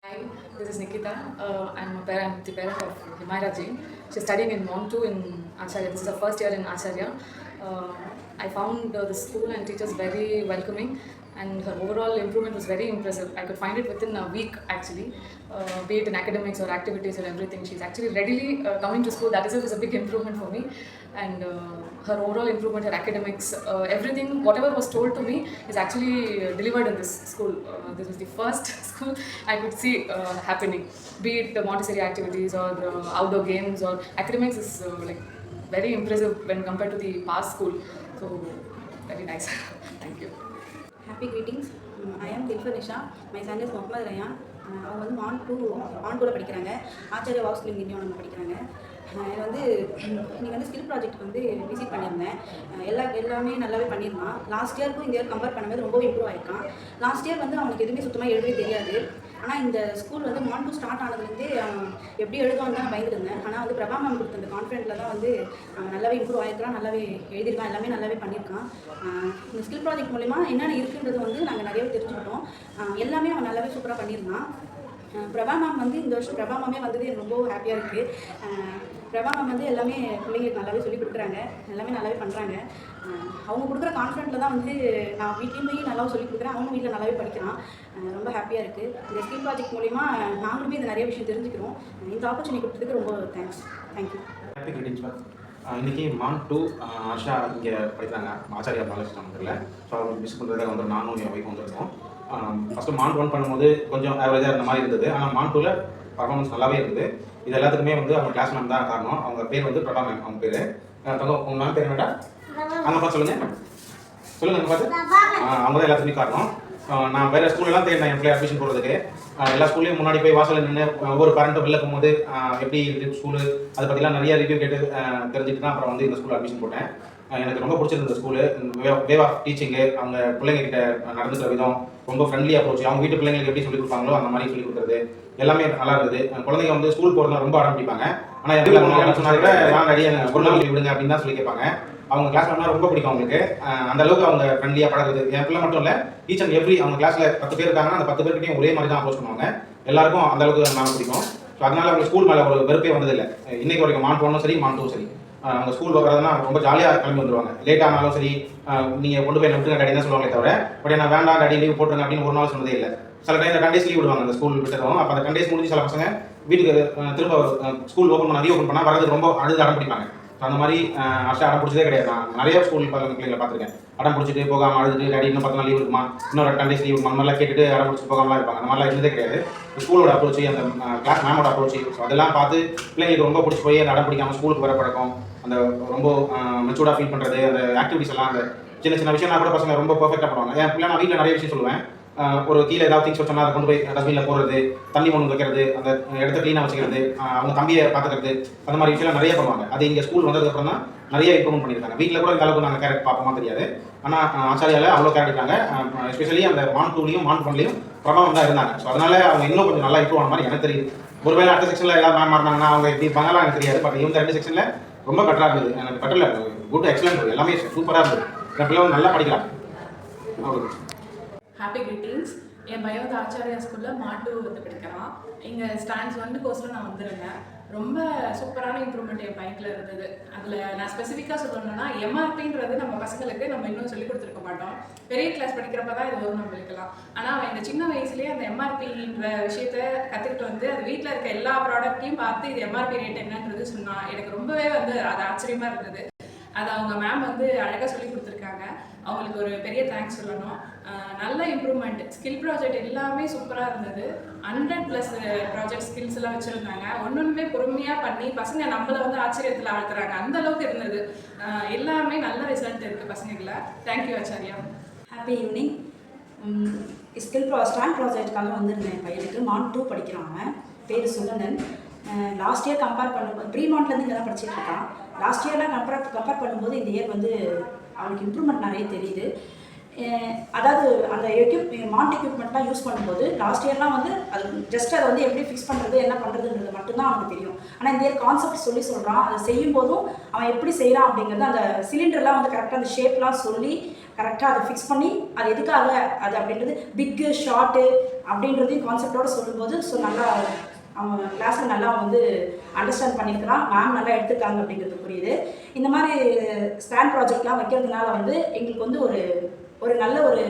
Hi, this is Nikita. I'm the parent of Himaira Jain. She's studying in Mont 2 in Acharya. This is her first year in Acharya. Uh, I found the school and teachers very welcoming, and her overall improvement was very impressive. I could find it within a week actually, be it in academics or activities or everything. She's actually readily coming to school. That itself is a big improvement for me. And her overall improvement, her academics, everything, whatever was told to me is actually delivered in this school. This was the first school I could see happening, be it the Montessori activities or outdoor games or academics is like very impressive when compared to the past school. So very nice. Thank you. Happy greetings. I am Dilfa Nisha. My son is Mohammad Rayan. அவங்க வந்து மான்டூவில் படிக்கிறாங்க. Acharya walk skilling இந்தியாவில் படிக்கிறாங்க. இது வந்து இன்றைக்கி வந்து skill project வந்து விசிட் பண்ணியிருந்தேன். எல்லாமே நல்லாவே பண்ணியிருந்தான். லாஸ்ட் இயருக்கும் இந்த இயர் கம்பேர் பண்ணும்போது ரொம்ப இம்ப்ரூவ் ஆகிருக்கான். லாஸ்ட் இயர் வந்து அவனுக்கு எதுவுமே சுத்தமாக எழுதவே தெரியாது. ஆனால் இந்த ஸ்கூல் வந்து மான்டூ ஸ்டார்ட் ஆனதுலேருந்தே எப்படி எழுதுவான்னு தான் பயந்துட்டு இருந்தேன். ஆனால் வந்து பிரபா மேம் கொடுத்த அந்த கான்ஃபிடென்ட்டில் தான் வந்து நல்லாவே இம்ப்ரூவ் ஆகிருக்கான், நல்லாவே எழுதியிருக்கான், எல்லாமே நல்லாவே பண்ணியிருக்கான். இந்த ஸ்கில் ப்ராஜெக்ட் மூலிமா என்னென்ன இருக்குன்றது வந்து நாங்கள் நிறையவே தெரிஞ்சுக்கிட்டோம். எல்லாமே அவன் நல்லாவே சூப்பராக பண்ணியிருந்தான். பிரபா மேம் வந்து இந்த வருஷம் பிரபா மேமே வந்தது எனக்கு ரொம்ப ஹாப்பியாக இருக்குது. பிரபா மேம் வந்து எல்லாமே பிள்ளைங்களுக்கு நல்லாவே சொல்லிக் கொடுக்குறாங்க, எல்லாமே நல்லாவே பண்ணுறாங்க. அவங்க கொடுக்குற கான்ஃபிடென்ட்டில் தான் வந்து நான் வீட்லேயும் போய் நல்லாவும் சொல்லிக் கொடுக்குறேன், அவங்க வீட்டில் நல்லாவே படிக்கிறான். ரொம்ப ஹாப்பியாக இருக்குது. இந்த ஸ்கில் ப்ராஜெக்ட் மூலிமா நாங்களுமே இந்த நிறைய விஷயம் தெரிஞ்சுக்கிறோம். இந்த ஆப்பர்ச்சுனிட்டி கொடுத்ததுக்கு ரொம்ப thanks. Thank you. Happy greetings ma'am. இன்றைக்கி மான் 2 ஆஷா இங்கே படிக்கிறாங்க ஆச்சாரியா பாலகிருஷ்ண மந்திரில். ஸோ அவங்க மிஸ் பண்ணுறதுக்காக வந்து நானும் என் ஒய்ஃப் வந்துருக்கோம். ஃபஸ்ட்டு மான் 1 பண்ணும்போது கொஞ்சம் ஆவரேஜாக இருந்த மாதிரி இருந்தது. ஆனால் மான் 2ல் பர்ஃபார்மன்ஸ் நல்லாவே இருக்குது. இது எல்லாத்துக்குமே வந்து அவங்க கிளாஸ் மேம் தான் காரணம். அவங்க பேர் வந்து பிரபா மேம். அவங்க பேர் உங்கள் மேம் பேர் என்னடா? அங்கே பார்த்து சொல்லுங்கள் அங்கே பார்த்து. அவங்க தான் எல்லாத்துக்குமே காரணம். நான் வேறு ஸ்கூலெலாம் தேடினேன் என் பிள்ளை அட்மிஷன் போடுறதுக்கு. எல்லா ஸ்கூல்லையும் முன்னாடி போய் வாசலில் நின்று ஒவ்வொரு பேரண்ட்டும் வெளில போகும்போது எப்படி இருக்குது ஸ்கூலு அதை பற்றிலாம் நிறைய ரிவ்யூ கேட்டு தெரிஞ்சுட்டு தான் அப்புறம் வந்து இந்த ஸ்கூலில் அட்மிஷன் போட்டேன். எனக்கு ரொம்ப பிடிச்சிருந்த ஸ்கூலு. வே ஆஃப் டீச்சிங்கு, அவங்க பிள்ளைங்ககிட்ட நடந்துக்கிற விதம் ரொம்ப ஃப்ரெண்ட்லியாக போச்சு. அவங்க வீட்டு பிள்ளைங்களுக்கு எப்படி சொல்லிக் கொடுப்பாங்களோ அந்த மாதிரி சொல்லிக் கொடுக்குறது எல்லாமே நல்லா இருந்தது. குழந்தைங்க வந்து ஸ்கூல் போகிறதா ரொம்ப அடம் பிடிப்பாங்க. ஆனால் எப்படி சொன்னாங்க நான் நிறைய ஒரு நாள் விடுங்க அப்படின்னு தான் சொல்லி கேட்பாங்க. அவங்க கிளாஸ் பண்ணால் ரொம்ப பிடிக்கும் அவங்களுக்கு. அந்த அளவுக்கு அவங்க ஃப்ரெண்ட்லியாக பழகுது. என் பிள்ளை மட்டும் இல்லை, ஈச் அண்ட் எவ்ரி அவங்க கிளாஸில் 10 பேர் இருக்காங்கன்னா அந்த 10 பேர்கிட்டையும் ஒரே மாதிரி தான் அப்ரோச் பண்ணுவாங்க. எல்லாருக்கும் அந்த அளவுக்கு நான் பிடிக்கும். ஸோ அதனால அவங்க ஸ்கூல் மேலே ஒரு வெறுப்பே வந்ததில்லை. இன்னைக்கு வரைக்கும் மான் 1 சரி மான் 2 சரி அவங்க ஸ்கூல் வரதுனா ரொம்ப ஜாலியாக கிளம்பி வந்துடுவாங்க. லேட் ஆனாலும் சரி நீங்கள் கொண்டு போய் விட்டுருங்க டாடி தான் சொல்லுவாங்களே தவிர பட் நான் வேண்டாம் டாடி லீவ் போட்டுருங்க அப்படின்னு ஒரு நாள் சொன்னதே இல்லை. சில டைம் 10 டேஸ் லீவ் விடுவாங்க அந்த ஸ்கூல் விட்டுறோம். அப்போ அந்த 10 டேஸ் முடிஞ்சு சில பசங்க வீட்டுக்கு திரும்ப ஸ்கூல் ஓப்பன் பண்ண ரீஓப்பன் பண்ணால் வரது ரொம்ப அடம் பிடிப்பாங்க. ஸோ அந்த மாதிரி ஆஷா அடம் பிடிச்சதே கிடையாது. நான் நிறைய ஸ்கூல் பிள்ளைங்களை பார்த்துருக்கேன். அடம் பிடிச்சிட்டு போகாமல் அழுதுட்டு டாடி இன்னும் 10 நாள் லீவ் இருக்குமா, இன்னொரு 10 டேஸ் லீவ் அந்த மாதிரிலாம் கேட்டுட்டு அடம் பிடிச்சி போகாமலாம் இருப்பாங்க. அந்த மாதிரிலாம் இருந்ததே கிடையாது. ஸ்கூலோட அப்ரோச், அந்த கிளாஸ் மேமோட அப்ரோச், ஸோ அதெல்லாம் பார்த்து பிள்ளைங்களுக்கு ரொம்ப பிடிச்சி போய் அடம் பிடிக்காமல் ஸ்கூலுக்கு வர பழக்கம், அந்த ரொம்ப மெச்சூர்டாக ஃபீல் பண்ணுறது, அந்த ஆக்டிவிட்டிஸ் எல்லாம் அந்த சின்ன சின்ன விஷயம் கூட பசங்க ரொம்ப பர்ஃபெக்டாக பண்ணுவாங்க. என் பிள்ளை நான் வீட்டில் நிறைய விஷயம் சொல்லுவேன். ஒரு கீழே ஏதாவது திங்ஸ் வச்சோம்னா அதை கொண்டு போய் டஸ்ட்பினில் போடுறது, தண்ணி கொண்டு வைக்கிறது, அந்த இடத்த க்ளீனாக வச்சுக்கிறது, அவங்க தம்பியை பார்த்துக்கிறது, அந்த மாதிரி விஷயம் நிறைய பண்ணுவாங்க. அது இங்கே ஸ்கூல் வந்ததுக்கப்புறம் தான் நிறைய இம்ப்ரூவ்மெண்ட் பண்ணியிருக்காங்க. வீட்டில் கூட இந்த அளவுக்கு நாங்கள் கேரக்ட் பார்ப்போமா தெரியாது. ஆனால் ஆச்சாரியாவில் அவ்வளோ கேரக்ட் இருக்காங்க. எஸ்பெஷலி அந்த மான் 2லையும் மான் 1லையும் பிரபாவம் தான் இருந்தாங்க. ஸோ அதனால அவங்க இன்னும் கொஞ்சம் நல்லா இம்ப்ரூவ் ஆன மாதிரி எனக்கு தெரியுது. ஒருவேளை அடுத்த செக்ஷனில் ஏதாவது மேம் மாறினாங்கன்னா அவங்க எப்படி இருப்பாங்கலாம் எனக்கு தெரியாது. பட் இவங்க 2 செக்ஷனில் ரொம்ப பெட்டராக இருந்தது. எனக்கு பெட்டரில் குட் எக்ஸலண்ட் எல்லாமே சூப்பராக இருந்தது. என் பிள்ளை நல்லா படிக்கலாம். அவ்வளோ. Happy greetings. என் பையன் வந்து ஆச்சாரியா ஸ்கூலில் மான் 2 வந்து படிக்கிறான். இங்கே ஸ்டாண்ட்ஸ் 1 கோர்ஸில் நான் வந்துருந்தேன். ரொம்ப சூப்பரான இம்ப்ரூவ்மெண்ட் என் பைக்கில் இருந்தது. அதில் நான் ஸ்பெசிஃபிக்காக சொல்லணும்னா எம்ஆர்பின்றது நம்ம பசங்களுக்கு நம்ம இன்னும் சொல்லிக் கொடுத்துருக்க மாட்டோம். பெரிய கிளாஸ் படிக்கிறப்ப தான் இது வரும் நம்மளுக்கெல்லாம். ஆனால் அவன் இந்த சின்ன வயசுலேயே அந்த எம்ஆர்பின்ற விஷயத்த கற்றுக்கிட்டு வந்து அது வீட்டில் இருக்க எல்லா ப்ராடக்ட்டையும் பார்த்து இது எம்ஆர்பி ரேட் என்னன்றது சொன்னான். எனக்கு ரொம்பவே வந்து அது ஆச்சரியமாக இருந்தது. அது அவங்க மேம் வந்து அழகாக சொல்லி கொடுத்துருக்காங்க. அவங்களுக்கு ஒரு பெரிய தேங்க்ஸ் சொல்லணும். நல்ல இம்ப்ரூவ்மெண்ட். ஸ்கில் ப்ராஜெக்ட் எல்லாமே சூப்பராக இருந்தது. 100+ ப்ராஜெக்ட் ஸ்கில்ஸ் எல்லாம் வச்சுருந்தாங்க. ஒன்றுமே பொறுமையாக பண்ணி பசங்க நம்மளை வந்து ஆச்சரியத்தில் ஆழ்த்துறாங்க. அந்த அளவுக்கு இருந்தது. எல்லாமே நல்ல ரிசல்ட் இருக்குது பசங்களை. Thank you Acharya. Happy evening. Stand ப்ராஜெக்டுக்காக வந்திருந்தேன். என் பையனுக்கு மான் 2 படிக்கிறாங்க. பேர் சுகந்தன். லாஸ்ட் இயர் கம்பேர் பண்ணும்போது ப்ரீ மான்ட்லேருந்து இங்கே தான் படிச்சுட்டு இருக்கான். லாஸ்ட் இயர்லாம் கம்பேர் பண்ணும்போது இந்த இயர் வந்து அவனுக்கு இம்ப்ரூவ்மெண்ட் நிறைய தெரியுது. அதாவது அந்த மாண்ட் எக்யூப்மெண்ட்லாம் யூஸ் பண்ணும்போது லாஸ்ட் இயர்லாம் வந்து அது ஜஸ்ட் அதை வந்து எப்படி ஃபிக்ஸ் பண்ணுறது என்ன பண்ணுறதுன்றது மட்டும்தான் அவனுக்கு தெரியும். ஆனால் இந்த இயர் கான்செப்ட் சொல்கிறான், அதை செய்யும் போதும் அவன் எப்படி செய்கிறான் அப்படிங்கிறது அந்த சிலிண்டர்லாம் வந்து கரெக்டாக அந்த ஷேப்லாம் சொல்லி கரெக்டாக அதை ஃபிக்ஸ் பண்ணி அது எதுக்காக அது அப்படின்றது பிக்கு ஷார்ட்டு அப்படின்றதையும் கான்செப்டோடு சொல்லும்போது நல்லா அவன் கிளாஸில் நல்லா வந்து அண்டர்ஸ்டாண்ட் பண்ணியிருக்கிறான். மேம் நல்லா எடுத்துருக்காங்க அப்படிங்கிறது புரியுது. இந்த மாதிரி ஸ்டாண்ட் ப்ராஜெக்ட்லாம் வைக்கிறதுனால வந்து எங்களுக்கு வந்து ஒரு நல்ல ஒரு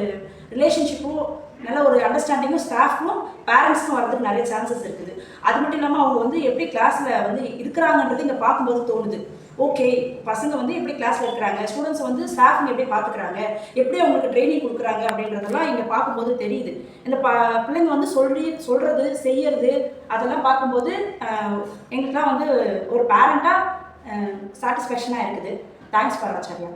ரிலேஷன்ஷிப்பும் நல்ல ஒரு அண்டர்ஸ்டாண்டிங்கும் ஸ்டாஃப்க்கும் பேரண்ட்ஸ்க்கும் வரதுக்கு நிறைய சான்சஸ் இருக்குது. அது மட்டும் இல்லாமல் அவங்க வந்து எப்படி கிளாஸில் வந்து இருக்கிறாங்கன்றது இங்கே பார்க்கும்போது தோணுது. ஓகே, பசங்க வந்து எப்படி கிளாஸில் இருக்கிறாங்க, ஸ்டூடெண்ட்ஸ் வந்து ஸ்டாஃப்ங்க எப்படி பார்த்துக்கிறாங்க, எப்படி அவங்களுக்கு ட்ரைனிங் கொடுக்குறாங்க அப்படின்றதெல்லாம் இங்கே பார்க்கும்போது தெரியுது. இந்த பிள்ளைங்க வந்து சொல்கிறது செய்யறது அதெல்லாம் பார்க்கும்போது எங்களுக்குலாம் வந்து ஒரு பேரண்ட்டாக சாட்டிஸ்ஃபேக்ஷனாக இருக்குது. Thanks for Acharya.